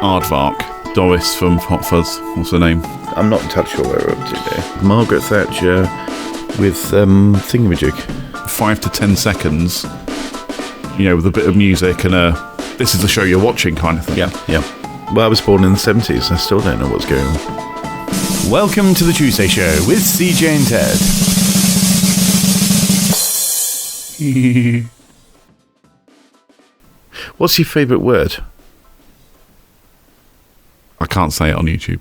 Aardvark. Doris from Hot Fuzz. What's her name? I'm not entirely sure where we're up to there. Margaret Thatcher with Thingamajig. 5 to 10 seconds, with a bit of music and this is the show you're watching kind of thing. Yeah. Well, I was born in the 70s. I still don't know what's going on. Welcome to the Tuesday Show with CJ and Ted. What's your favourite word? I can't say it on YouTube.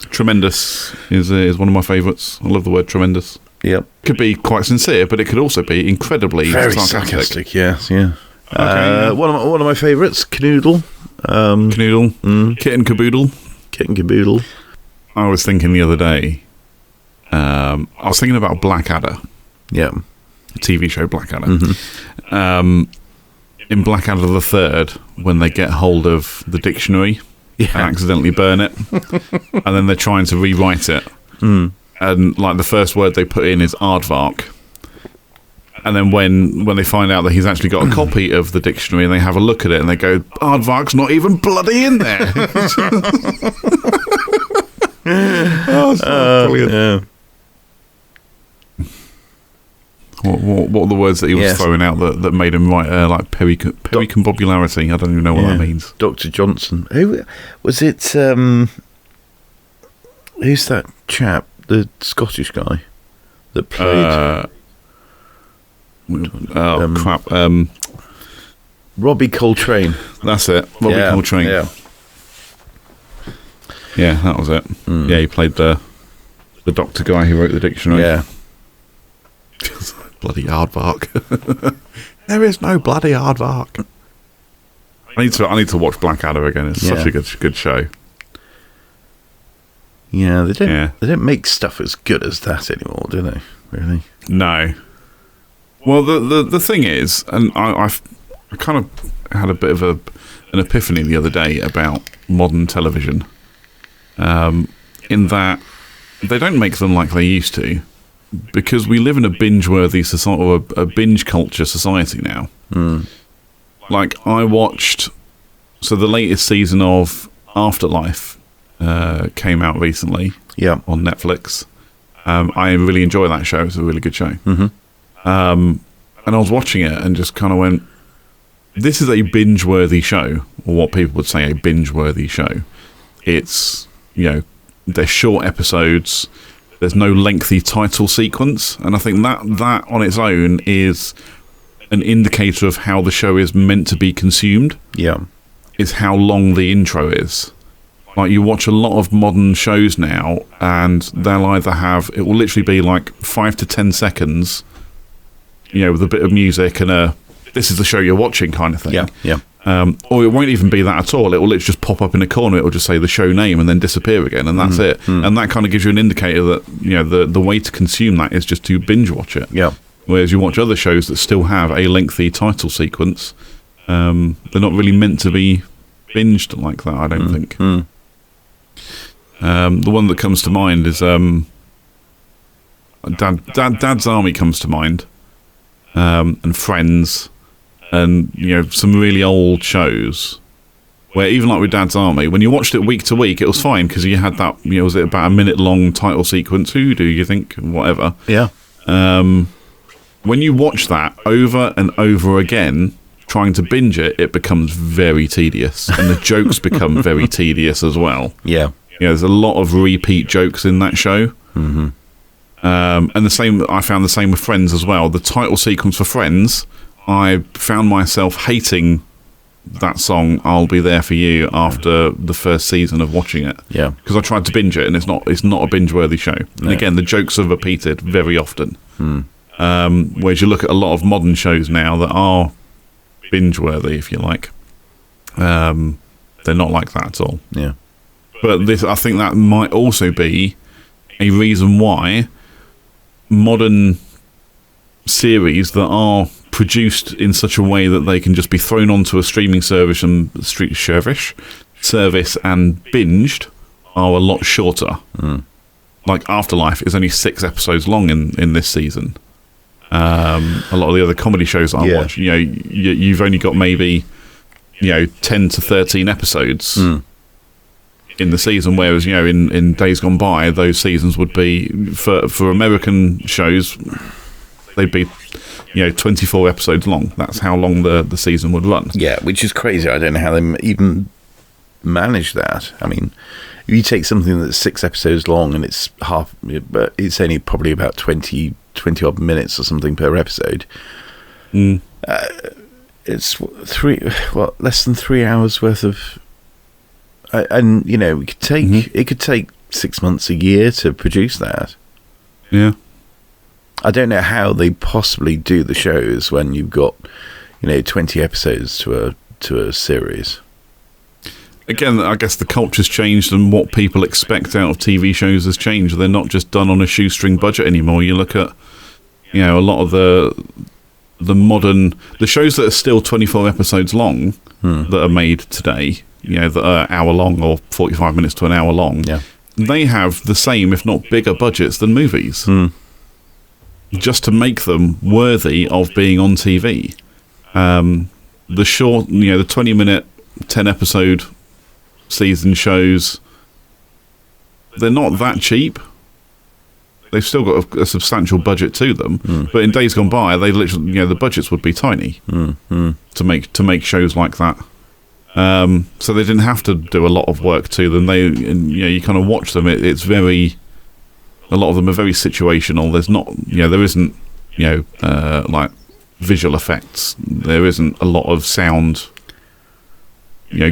Tremendous is one of my favourites. I love the word tremendous. Yep. Could be quite sincere, but it could also be incredibly very sarcastic. Yes, yeah. Okay. One of my favourites, canoodle. Kit and caboodle. Kit and caboodle. I was thinking the other day. I was thinking about Blackadder. Yeah. TV show Blackadder. Mm-hmm. In Blackadder the Third, when they get hold of the dictionary and accidentally burn it, and then they're trying to rewrite it, and like the first word they put in is aardvark, and then when they find out that he's actually got a copy of the dictionary and they have a look at it and they go, aardvark's not even bloody in there. Brilliant. Yeah. What were the words that he was throwing out that made him write like pericombobulary? I don't even know what that means. Dr. Johnson. Who was it? Who's that chap? The Scottish guy that played. Crap. Robbie Coltrane. That's it. Robbie Coltrane. Yeah, that was it. Yeah, he played the doctor guy who wrote the dictionary. Yeah. Bloody aardvark. There is no bloody aardvark. I need to watch Blackadder again. It's such a good show. Yeah, they don't make stuff as good as that anymore, do they? Really? No. Well, the thing is, and I kind of had a bit of an epiphany the other day about modern television. In that they don't make them like they used to. Because we live in a binge-worthy society, or a binge culture society now. Like, I watched... So the latest season of Afterlife came out recently on Netflix. I really enjoy that show. It's a really good show. Mm-hmm. And I was watching it and just kind of went, this is a binge-worthy show, or what people would say a binge-worthy show. It's, they're short episodes... There's no lengthy title sequence, and I think that on its own is an indicator of how the show is meant to be consumed. Yeah. Is how long the intro is. Like, you watch a lot of modern shows now, and they'll either have... It will literally be like 5 to 10 seconds, with a bit of music and this is the show you're watching kind of thing. Yeah. Or it won't even be that at all. It will literally just pop up in a corner. It will just say the show name and then disappear again, and that's it. And that kind of gives you an indicator that the way to consume that is just to binge watch it. Yeah. Whereas you watch other shows that still have a lengthy title sequence, they're not really meant to be binged like that, I don't think. The one that comes to mind is Dad's Army comes to mind, and Friends. And, some really old shows where even like with Dad's Army, when you watched it week to week, it was fine because you had that, was it about a minute long title sequence? Who do you think? Whatever. Yeah. When you watch that over and over again, trying to binge it, it becomes very tedious. And the jokes become very tedious as well. Yeah. There's a lot of repeat jokes in that show. Mm-hmm. And I found the same with Friends as well. The title sequence for Friends... I found myself hating that song, I'll Be There For You, after the first season of watching it. Yeah. Because I tried to binge it, and it's not a binge-worthy show. And again, the jokes are repeated very often. Whereas you look at a lot of modern shows now that are binge-worthy, if you like. They're not like that at all. Yeah. But I think that might also be a reason why modern series that are produced in such a way that they can just be thrown onto a streaming service and binged are a lot shorter. Like Afterlife is only 6 episodes long in this season. A lot of the other comedy shows that I watch, you've only got maybe 10 to 13 episodes in the season, whereas in days gone by, those seasons would be for American shows, they'd be 24 episodes long. That's how long the season would run. Yeah, which is crazy. I don't know how they even manage that. I mean, if you take something that's 6 episodes long and it's but it's only probably about 20 odd minutes or something per episode. It's less than 3 hours worth of, and it could take 6 months, a year to produce that. Yeah. I don't know how they possibly do the shows when you've got 20 episodes to a series. Again, I guess the culture's changed and what people expect out of TV shows has changed. They're not just done on a shoestring budget anymore. You look at a lot of the modern shows that are still 24 episodes long that are made today, that are hour long or 45 minutes to an hour long. Yeah. They have the same, if not bigger, budgets than movies. Just to make them worthy of being on TV. The short, the 20-minute, 10-episode season shows, they're not that cheap. They've still got a substantial budget to them, but in days gone by, they literally, the budgets would be tiny to make shows like that. So they didn't have to do a lot of work to them. You kind of watch them. It's very, a lot of them are very situational. There's not, there isn't, like visual effects. There isn't a lot of sound,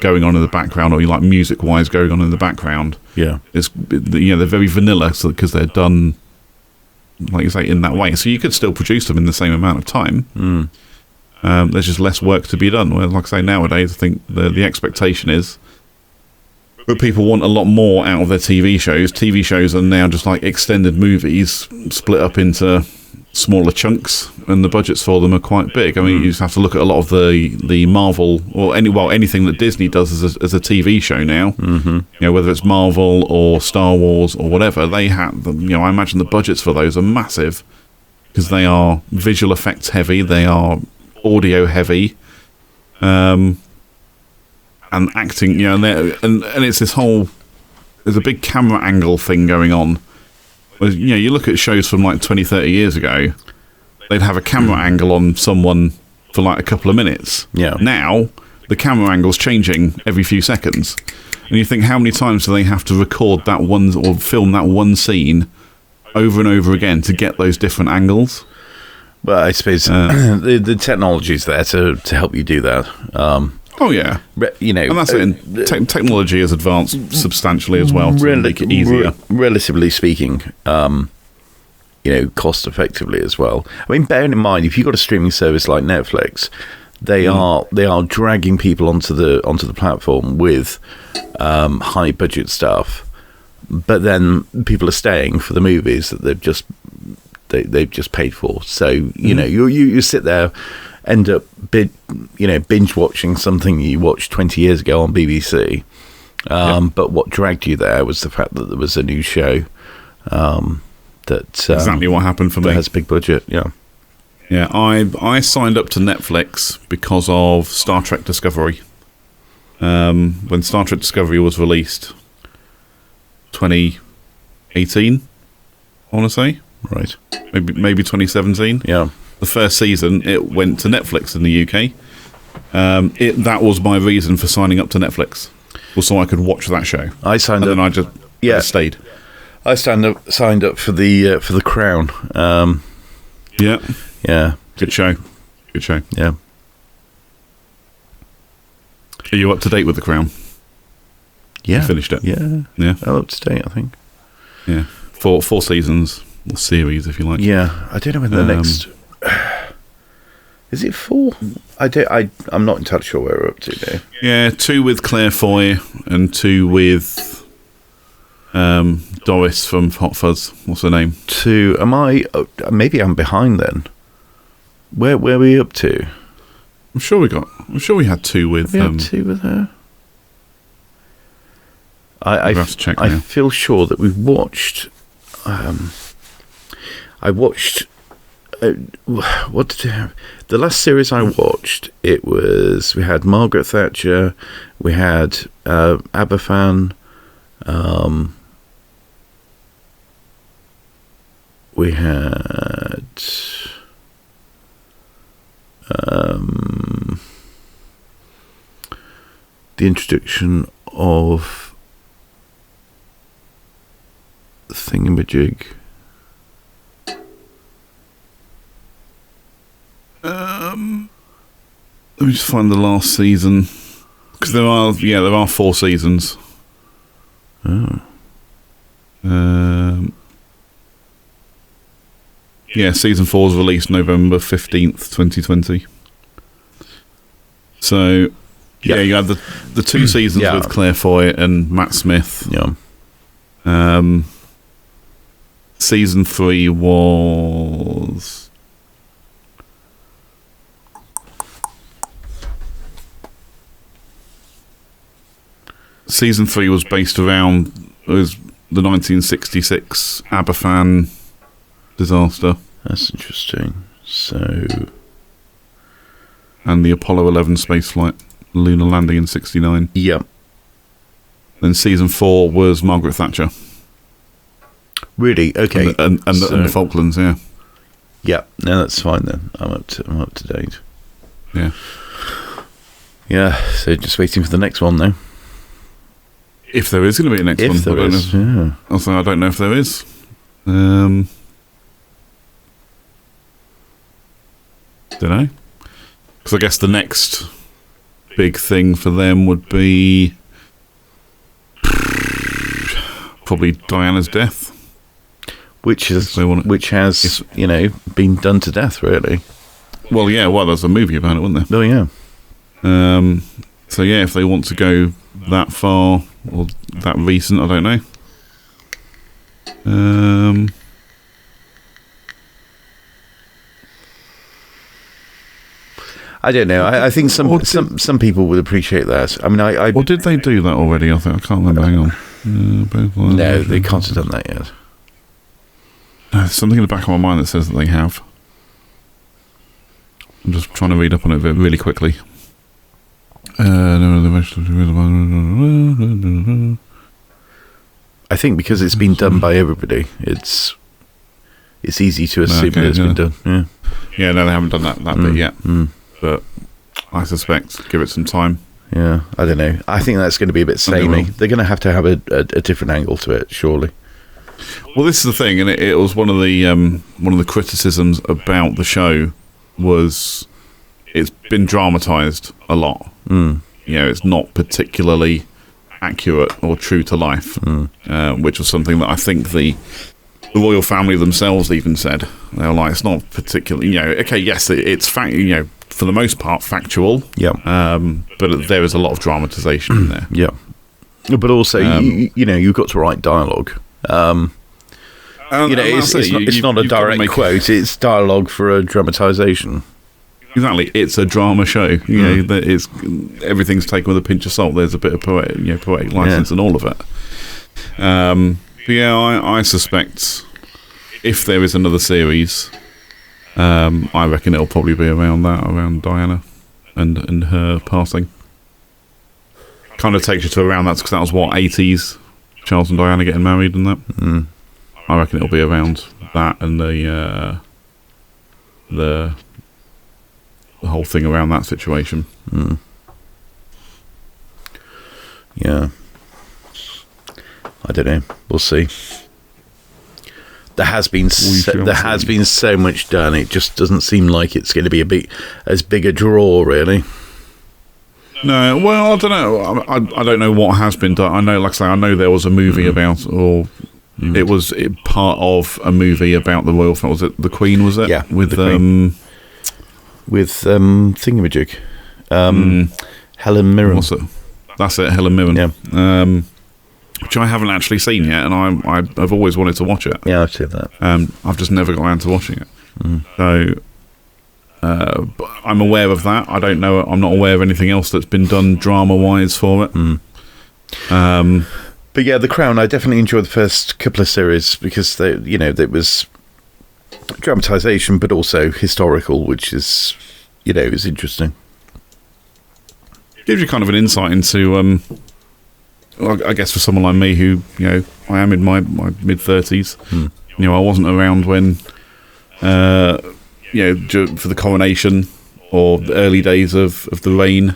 going on in the background, or like music-wise going on in the background. Yeah, they're very vanilla, because they're done, like you say, in that way. So you could still produce them in the same amount of time. There's just less work to be done. Well, like I say, nowadays, I think the expectation is that people want a lot more out of their TV shows. TV shows are now just like extended movies split up into smaller chunks, and the budgets for them are quite big. I mean, you just have to look at a lot of the Marvel or anything that Disney does as a TV show now. Whether it's Marvel or Star Wars or whatever, they have. I imagine the budgets for those are massive because they are visual effects heavy. They are audio heavy, and acting. And it's this whole. There's a big camera angle thing going on. You look at shows from like 20, 30 years ago, they'd have a camera angle on someone for like a couple of minutes. Yeah. Now, the camera angle's changing every few seconds. And you think, how many times do they have to record that one or film that one scene over and over again to get those different angles? Well, I suppose the technology's there to help you do that. Oh yeah, and that's it. Technology has advanced substantially as well to make it easier. Relatively speaking, cost effectively as well. I mean, bearing in mind, if you've got a streaming service like Netflix, they are dragging people onto the platform with high budget stuff, but then people are staying for the movies that they've just paid for. So you sit there, end up binge watching something you watched 20 years ago on BBC, but what dragged you there was the fact that there was a new show that exactly what happened for me. That has a big budget. Yeah, I signed up to Netflix because of Star Trek Discovery. When Star Trek Discovery was released, 2018, I want to say. Right. Maybe 2017. Yeah. The first season, it went to Netflix in the UK. That was my reason for signing up to Netflix, was so I could watch that show. I signed up. And then I just stayed. I signed up for the Crown. Yeah. Good show. Yeah. Are you up to date with The Crown? Yeah. You finished it? Yeah. Yeah. I'm up to date, I think. Yeah. Four seasons, or series, if you like. Yeah. I don't know when the next... Is it 4? I'm not entirely sure where we're up to now. Yeah, 2 with Claire Foy and 2 with Doris from Hot Fuzz. What's her name? 2. Maybe I'm behind then. Where are we up to? I'm sure we had 2 with. We had 2 with her. I have to check I now. feel sure that we've watched. I watched what did you have? The last series I watched, we had Margaret Thatcher, we had Aberfan, we had the introduction of Thingamajig. Let me just find the last season, because there are 4 seasons. Oh. Season 4 was released November 15th, 2020. So, you had the 2 seasons with Claire Foy and Matt Smith. Yeah. Season 3 was... Season 3 was based around the 1966 Aberfan disaster. That's interesting. So... And the Apollo 11 spaceflight, lunar landing in 69. Yep. Then season 4 was Margaret Thatcher. Really? Okay. And the Falklands, yeah. Yeah, no, that's fine then. I'm up to date. Yeah. Yeah, so just waiting for the next one though. If there is going to be a next one. If there is, yeah. Also, I don't know if there is. Don't know. Because I guess the next big thing for them would be probably Diana's death, which has been done to death, really. Well, there's a movie about it, wasn't there? Oh yeah. So if they want to go that far or that recent, I don't know. I don't know. I think some people would appreciate that. I mean, or did they do that already? I can't remember. Hang on. No, they can't have done that yet. There's something in the back of my mind that says that they have. I'm just trying to read up on it really quickly. I think because it's been done by everybody, it's easy to assume that it's been done. Yeah. Yeah, no, they haven't done that bit yet. But I suspect give it some time. Yeah, I don't know. I think that's going to be a bit samey. They're going to have a different angle to it, surely. Well, this is the thing, and it was one of the criticisms about the show was it's been dramatised a lot. It's not particularly accurate or true to life, which was something that I think the royal family themselves even said. They were like, it's not particularly, okay, yes, it's for the most part factual. Yeah. But there is a lot of dramatisation in there. Yeah. But also, you've got to write dialogue. It's not a direct quote. It's dialogue for a dramatisation. Exactly, it's a drama show. That everything's taken with a pinch of salt. There's a bit of poetic license and all of it. I suspect if there is another series, I reckon it'll probably be around Diana and her passing. Kind of takes you to around that, because that was 80s, Charles and Diana getting married and that. I reckon it'll be around that and the whole thing around that situation. Yeah. I don't know. We'll see. There has been so much done. It just doesn't seem like it's going to be as big a draw, really. No, well, I don't know. I don't know what has been done. I know, like I say, I know there was a movie about, or it was part of a movie about the royal family. Was it the Queen? Was it? Yeah, with Thingamajig, Helen Mirren. What's it? That's it, Helen Mirren. Yeah. Which I haven't actually seen yet, and I've always wanted to watch it. Yeah, I've seen that. I've just never got around to watching it. So, but I'm aware of that. I don't know. I'm not aware of anything else that's been done drama-wise for it. But yeah, The Crown. I definitely enjoyed the first couple of series because it was Dramatisation, but also historical, which is, is interesting. Gives you kind of an insight into, I guess for someone like me who, I am in my mid-30s, I wasn't around when, for the coronation or the early days of the reign.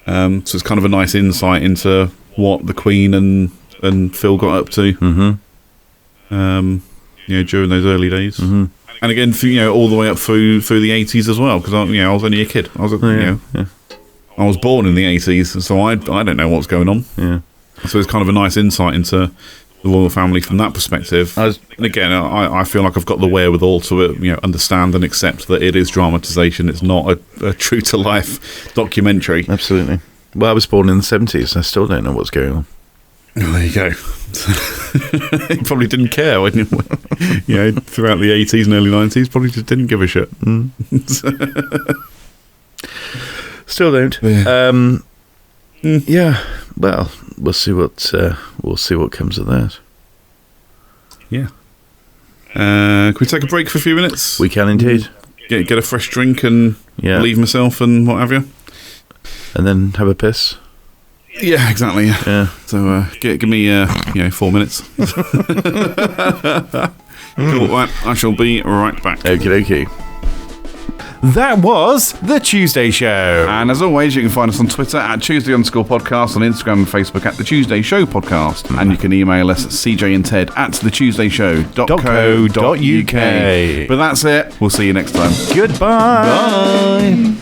So it's kind of a nice insight into what the Queen and Phil got up to, during those early days. And again, all the way up through the 80s as well, because I was only a kid. I was, I was born in the 80s, so I don't know what's going on. Yeah. So it's kind of a nice insight into the royal family from that perspective. And again, I feel like I've got the wherewithal to understand and accept that it is dramatisation. It's not a true-to-life documentary. Absolutely. Well, I was born in the 70s. I still don't know what's going on. Oh, there you go. He probably didn't care when throughout the 80s and early 90s. Probably just didn't give a shit. Still don't. Yeah. Well, we'll see what comes of that. Yeah. Can we take a break for a few minutes? We can indeed. Get a fresh drink and leave myself and what have you. And then have a piss. Yeah, exactly. Yeah. So give me 4 minutes. Cool. Right, I shall be right back. Okie dokie. That was The Tuesday Show. And as always, you can find us on Twitter at Tuesday_podcast, on Instagram and Facebook at The Tuesday Show Podcast. And you can email us at cjandted@thetuesdayshow.co.uk. But that's it. We'll see you next time. Goodbye. Bye.